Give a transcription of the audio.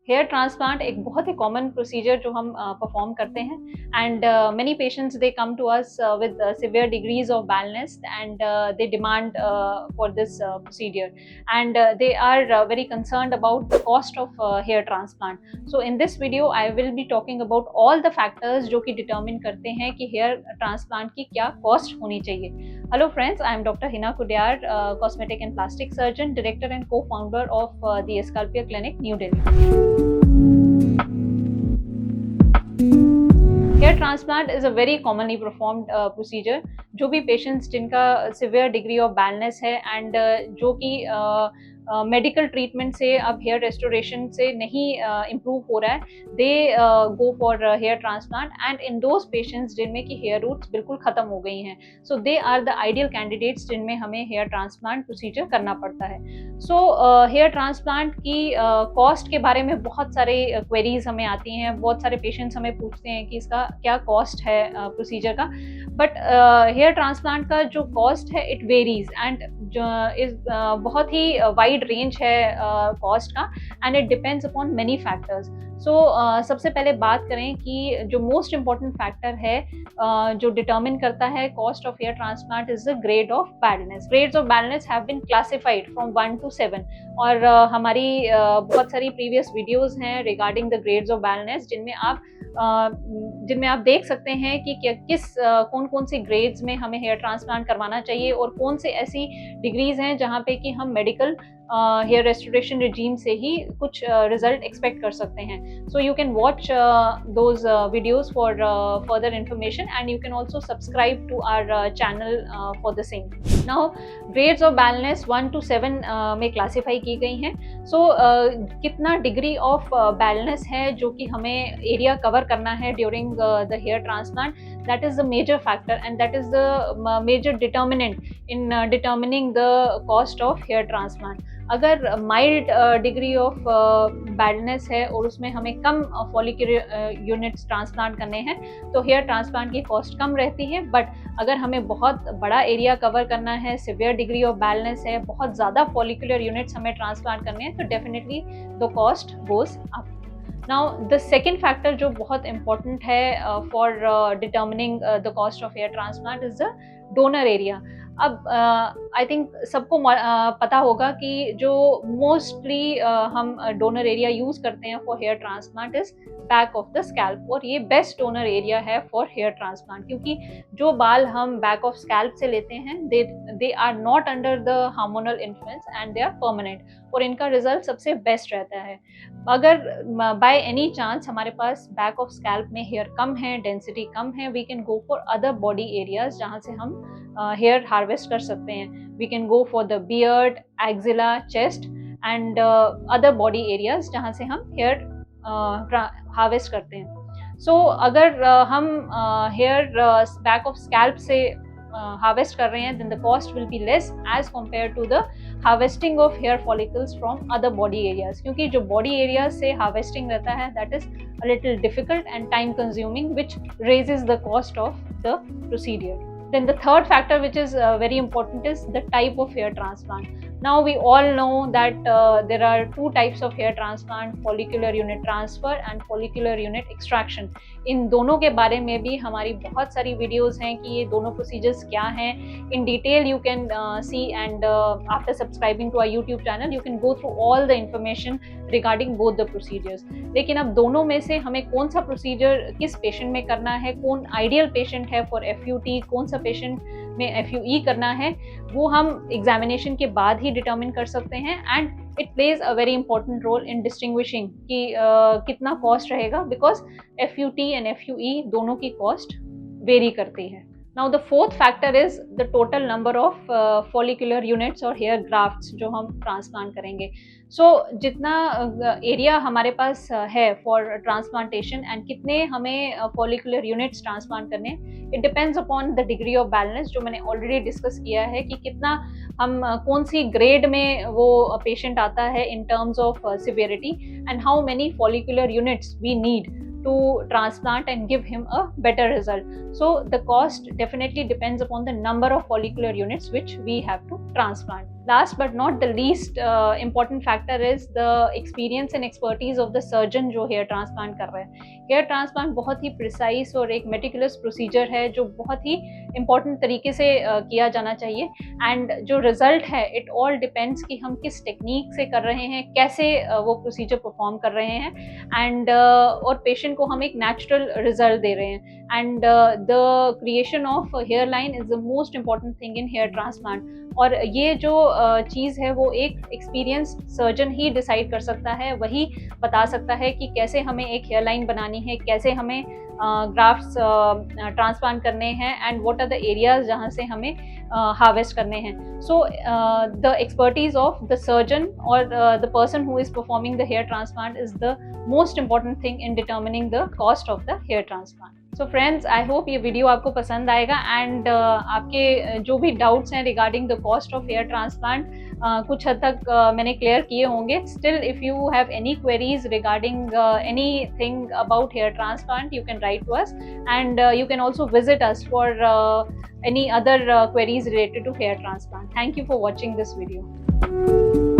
Hair transplant एक बहुत ही common procedure जो हम परफॉर्म करते हैं and many patients they come to us with severe degrees of baldness and they demand for this procedure and they are very concerned about the cost of hair transplant. So in this video I will be talking about all the factors जो कि determine करते हैं कि hair transplant की क्या cost होनी चाहिए. Hello friends, I am Dr. Hina Kudyar, cosmetic and plastic surgeon, director and co-founder of the Escalpia Clinic, New Delhi. Hair transplant is a very commonly performed procedure. जो भी patients जिनका severe degree of baldness है and जो कि medical treatment से अब hair restoration से नहीं इम्प्रूव हो रहा है, they go for hair transplant and in those patients जिनमें कि हेयर रूट्स बिल्कुल ख़त्म हो गई हैं, so they are the ideal candidates जिनमें हमें हेयर ट्रांसप्लांट प्रोसीजर करना पड़ता है. सो हेयर ट्रांसप्लांट की कॉस्ट के बारे में बहुत सारे क्वेरीज हमें आती हैं. बहुत सारे पेशेंट्स हमें पूछते हैं कि इसका क्या कॉस्ट है प्रोसीजर का. बट हेयर ट्रांसप्लांट का जो कॉस्ट है इट वेरीज एंड बहुत ही वाइड रेंज है कॉस्ट का and it depends upon many factors. So सबसे पहले बात करें कि जो मोस्ट इम्पॉर्टेंट फैक्टर है जो डिटर्मिन करता है cost of hair transplant is the grade of baldness. Grades of baldness have been classified from 1 to 7 और हमारी बहुत सारी प्रीवियस वीडियोस हैं regarding the grades of baldness जिनमें आप देख सकते हैं कि कौन कौन सी ग्रेड्स में हमें हेयर ट्रांसप्लांट करवाना चाहिए और कौन से ऐसी डिग्रीज हैं जहाँ पे कि हम मेडिकल हेयर रेस्टोरेशन रिजीम से ही कुछ रिजल्ट एक्सपेक्ट कर सकते हैं. So you can watch those videos for further information and you can also subscribe to our channel for the same. Now grades of baldness 1 to 7 में classify की गई हैं. सो कितना डिग्री ऑफ बैलनेस है जो कि हमें एरिया कवर करना है during the hair transplant, that is the major factor and that is the major determinant in determining the cost of hair transplant. अगर माइल्ड डिग्री ऑफ बैडनेस है और उसमें हमें कम फॉलिकुलर यूनिट्स ट्रांसप्लांट करने हैं तो हेयर ट्रांसप्लांट की cost कम रहती है. बट अगर हमें बहुत बड़ा एरिया कवर करना है, सिवियर डिग्री ऑफ बैडनेस है, बहुत ज़्यादा फॉलिकुलर यूनिट्स हमें ट्रांसप्लांट करने हैं तो definitely the cost goes up. Now the second factor जो बहुत important है for determining the cost of hair transplant is the donor area. अब आई थिंक सबको पता होगा कि जो मोस्टली हम डोनर एरिया यूज करते हैं for hair transplant is back of the scalp और ये बेस्ट डोनर एरिया है फॉर हेयर ट्रांसप्लांट क्योंकि जो बाल हम बैक ऑफ स्कैल्प से लेते हैं they are not under the hormonal influence and they are permanent और इनका रिजल्ट सबसे बेस्ट रहता है. अगर बाय एनी चांस हमारे पास बैक ऑफ स्कैल्प में हेयर कम है, डेंसिटी कम है, we can go for other body areas जहाँ से हम हेयर हार्वेस्ट कर सकते हैं. We can go for the beard, axilla, chest and other body areas जहाँ से हम हेयर हार्वेस्ट करते हैं. सो अगर हम हेयर बैक ऑफ स्कैल्प से हार्वेस्ट कर रहे हैं then the cost will be less as compared to the harvesting of hair follicles from other body areas क्योंकि जो body areas से harvesting रहता है that is a little difficult and time consuming which raises the cost of the procedure. Then the third factor which is very important is the type of hair transplant. Now we all know that there are two types of hair transplant, follicular unit transfer and follicular unit extraction. इन दोनों के बारे में भी हमारी बहुत सारी videos हैं कि ये दोनों प्रोसीजर्स क्या हैं. In detail you can see and after subscribing to our YouTube channel you can go through all the information regarding both the procedures. लेकिन अब दोनों में से हमें कौन सा प्रोसीजर किस पेशेंट में करना है, कौन आइडियल पेशेंट है फॉर FUT, कौन सा पेशेंट में FUE करना है, वो हम एग्जामिनेशन के बाद ही डिटर्मिन कर सकते हैं and it plays a very important role in distinguishing कि कितना कॉस्ट रहेगा बिकॉज FUT एंड FUE दोनों की कॉस्ट वेरी करती है. Now the fourth factor is the total number of follicular units और hair grafts जो हम transplant करेंगे. So जितना एरिया हमारे पास है for transplantation and कितने हमें follicular units transplant करने, it depends upon the degree of baldness जो मैंने already discuss किया है कि कितना हम कौन सी grade में वो patient आता है in terms of severity and how many follicular units we need to transplant and give him a better result. So the cost definitely depends upon the number of follicular units which we have to transplant. Last but not the least important factor is the experience and expertise of the surgeon जो hair transplant कर रहे हैं. Hair transplant बहुत ही precise और एक meticulous procedure है जो बहुत ही इंपॉर्टेंट तरीके से किया जाना चाहिए. एंड जो रिजल्ट है इट ऑल डिपेंड्स कि हम किस टेक्निक से कर रहे हैं, कैसे वो प्रोसीजर परफॉर्म कर रहे हैं, एंड और पेशेंट को हम एक नेचुरल रिजल्ट दे रहे हैं. And the creation of hair line is the most important thing in hair transplant. और ये जो चीज़ है वो एक एक्सपीरियंस सर्जन ही डिसाइड कर सकता है, वही बता सकता है कि कैसे हमें एक हेयर लाइन बनानी है, कैसे हमें ग्राफ्ट्स ट्रांसप्लांट करने हैं, and what are the areas जहाँ से हमें हार्वेस्ट करने हैं. So the expertise of the surgeon और the person who is performing the hair transplant is the most important thing in determining the cost of the hair transplant. So friends, I hope ये video आपको पसंद आएगा, and आपके जो भी doubts हैं regarding the cost of hair transplant कुछ हद तक मैंने क्लियर किए होंगे. Still if you have any queries regarding anything about hair transplant, you can write to us, and you can also visit us for any other queries related to hair transplant. Thank you for watching this video.